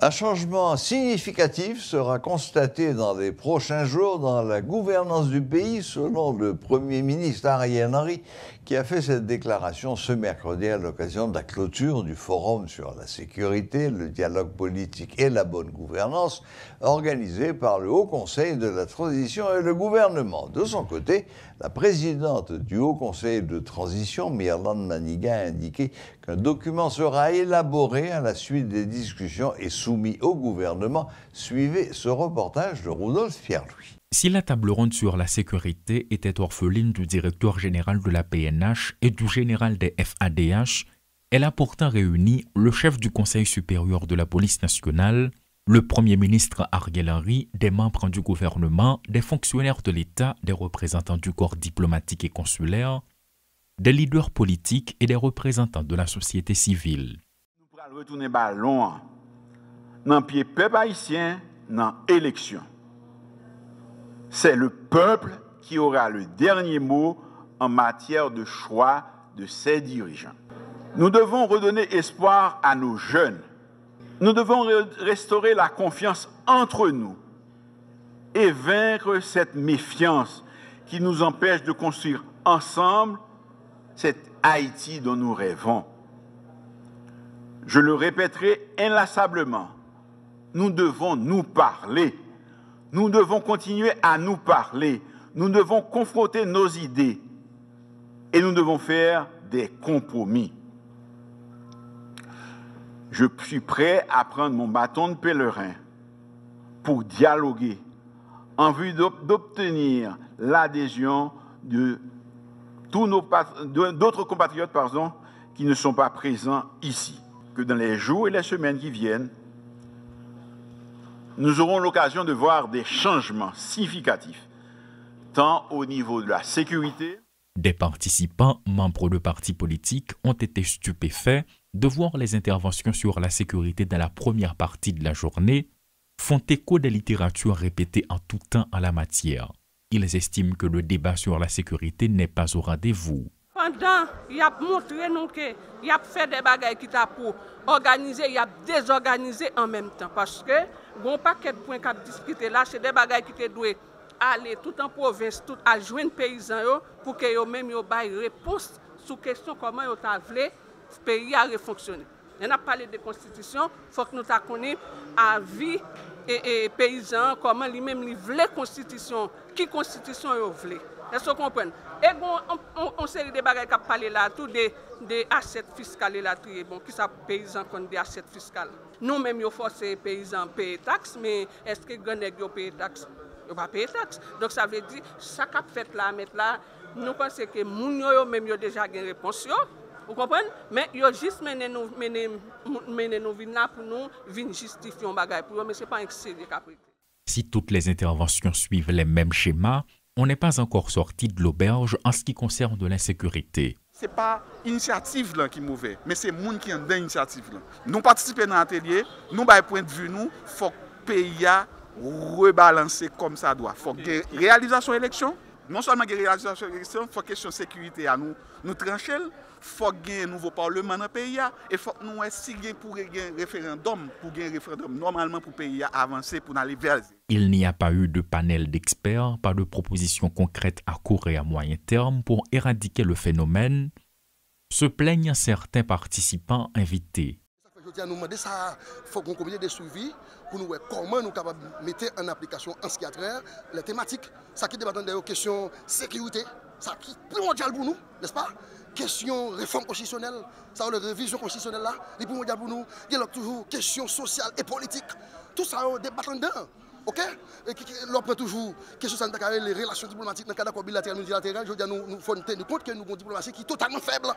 Un changement significatif sera constaté dans les prochains jours dans la gouvernance du pays, selon le Premier ministre Ariel Henry, qui a fait cette déclaration ce mercredi à l'occasion de la clôture du Forum sur la sécurité, le dialogue politique et la bonne gouvernance, organisé par le Haut Conseil de la transition et le gouvernement. De son côté, la présidente du Haut Conseil de transition, Mirland Maniga, a indiqué qu'un document sera élaboré à la suite des discussions et soumis au gouvernement. Suivez ce reportage de Rudolf Pierre-Louis. Si la table ronde sur la sécurité était orpheline du directeur général de la PNH et du général des FADH, elle a pourtant réuni le chef du Conseil supérieur de la police nationale, le Premier ministre Ariel Henry, des membres du gouvernement, des fonctionnaires de l'État, des représentants du corps diplomatique et consulaire, des leaders politiques et des représentants de la société civile. Nous allons retourner ballon dans pied peuple haïtien dans l'élection. C'est le peuple qui aura le dernier mot en matière de choix de ses dirigeants. Nous devons redonner espoir à nos jeunes. Nous devons restaurer la confiance entre nous et vaincre cette méfiance qui nous empêche de construire ensemble cette Haïti dont nous rêvons. Je le répéterai inlassablement, nous devons nous parler. Nous devons continuer à nous parler. Nous devons confronter nos idées. Et nous devons faire des compromis. Je suis prêt à prendre mon bâton de pèlerin pour dialoguer en vue d'obtenir l'adhésion de tous d'autres compatriotes qui ne sont pas présents ici. Que dans les jours et les semaines qui viennent, nous aurons l'occasion de voir des changements significatifs, tant au niveau de la sécurité. Des participants, membres de partis politiques, ont été stupéfaits de voir les interventions sur la sécurité dans la première partie de la journée font écho des littératures répétées en tout temps en la matière. Ils estiment que le débat sur la sécurité n'est pas au rendez-vous. Pendant, il a montré nous que il a fait des bagages qui t'a pour organiser, il a désorganisé en même temps parce que bon paquet de points qu'a discuté là, c'est des bagages qui te doivent aller tout en province, tout à joindre paysans yo pour que yo même yo bail réponse sur question comment yo t'a voulu pays a fonctionner. On a parlé de constitution, faut que nous t'a connaît à vie et paysans comment lui même li voulait constitution, qui constitution yo voulait. Est-ce que vous comprenez? Et bon, on série de bagages qui parlé là, tout des assiettes fiscales là, bon, qui ça paysans comme des assiettes fiscales. Nous-mêmes, nous forçons les paysans à payer taxes, mais est-ce que les gens payent taxes? Ils ne pas payer taxes. Donc ça veut dire, chaque fait là, mettre là, nous pensons que nous même déjà une réponse. Vous comprenez? Mais ils ont juste mené nous là pour nous venir justifier un bagage pour eux, mais ce n'est pas un sérieux capri. Si toutes les interventions suivent les mêmes schémas, on n'est pas encore sorti de l'auberge en ce qui concerne de l'insécurité. Ce n'est pas l'initiative qui est mauvaise, mais c'est le monde qui est dans l'initiative. Nous participons dans l'atelier, nous, par point de vue, il faut que le pays rebalancer comme ça doit. Il faut que la réalisation élection, non seulement la réalisation élection, il faut que la question de sécurité à nous trancher. Il faut qu'il y ait un nouveau parlement dans le pays et il faut que nous essayions pour un référendum, normalement pour le pays avancer, pour aller vers. Il n'y a pas eu de panel d'experts, pas de propositions concrètes à court et à moyen terme pour éradiquer le phénomène, se plaignent certains participants invités. Je nous demander ça, il faut qu'on comité de suivi pour nous voir comment nous capables de mettre en application en ce qui a trait les thématiques, ça qui débat des questions sécurité, ça qui est primordial pour nous, n'est-ce pas? Question réforme constitutionnelle, ça la révision constitutionnelle là, les primordial pour nous, il y a toujours question sociale et politique, tout ça on débat dedans. OK? L'on prend toujours question sanitaire, les relations diplomatiques dans le cadre bilatéral multilatéral, je veux dire nous faut tenir compte que nous avons une diplomatie qui est totalement faible.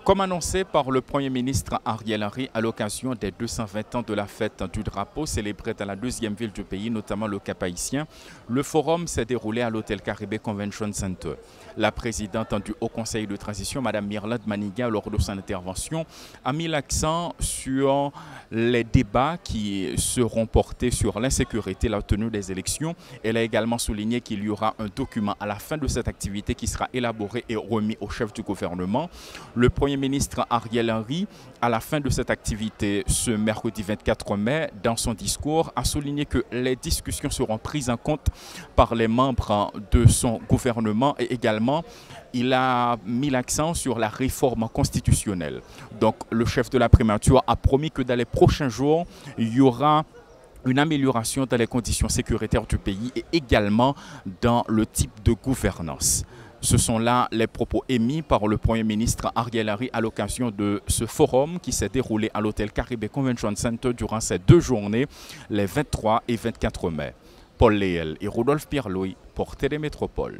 Comme annoncé par le Premier ministre Ariel Henry à l'occasion des 220 ans de la fête du drapeau célébrée dans la deuxième ville du pays, notamment le Cap-Haïtien, le forum s'est déroulé à l'hôtel Caribé Convention Center. La présidente du Haut Conseil de transition, Mme Mirland Maniga, lors de son intervention, a mis l'accent sur les débats qui seront portés sur l'insécurité, la tenue des élections. Elle a également souligné qu'il y aura un document à la fin de cette activité qui sera élaboré et remis au chef du gouvernement. Le Premier Premier ministre Ariel Henry, à la fin de cette activité ce mercredi 24 mai, dans son discours, a souligné que les discussions seront prises en compte par les membres de son gouvernement et également il a mis l'accent sur la réforme constitutionnelle. Donc le chef de la primature a promis que dans les prochains jours, il y aura une amélioration dans les conditions sécuritaires du pays et également dans le type de gouvernance. Ce sont là les propos émis par le Premier ministre Ariel Henry à l'occasion de ce forum qui s'est déroulé à l'hôtel Caribbean Convention Center durant ces 2 journées, les 23 et 24 mai. Paul Léel et Rodolphe Pierre-Louis pour Télémétropole.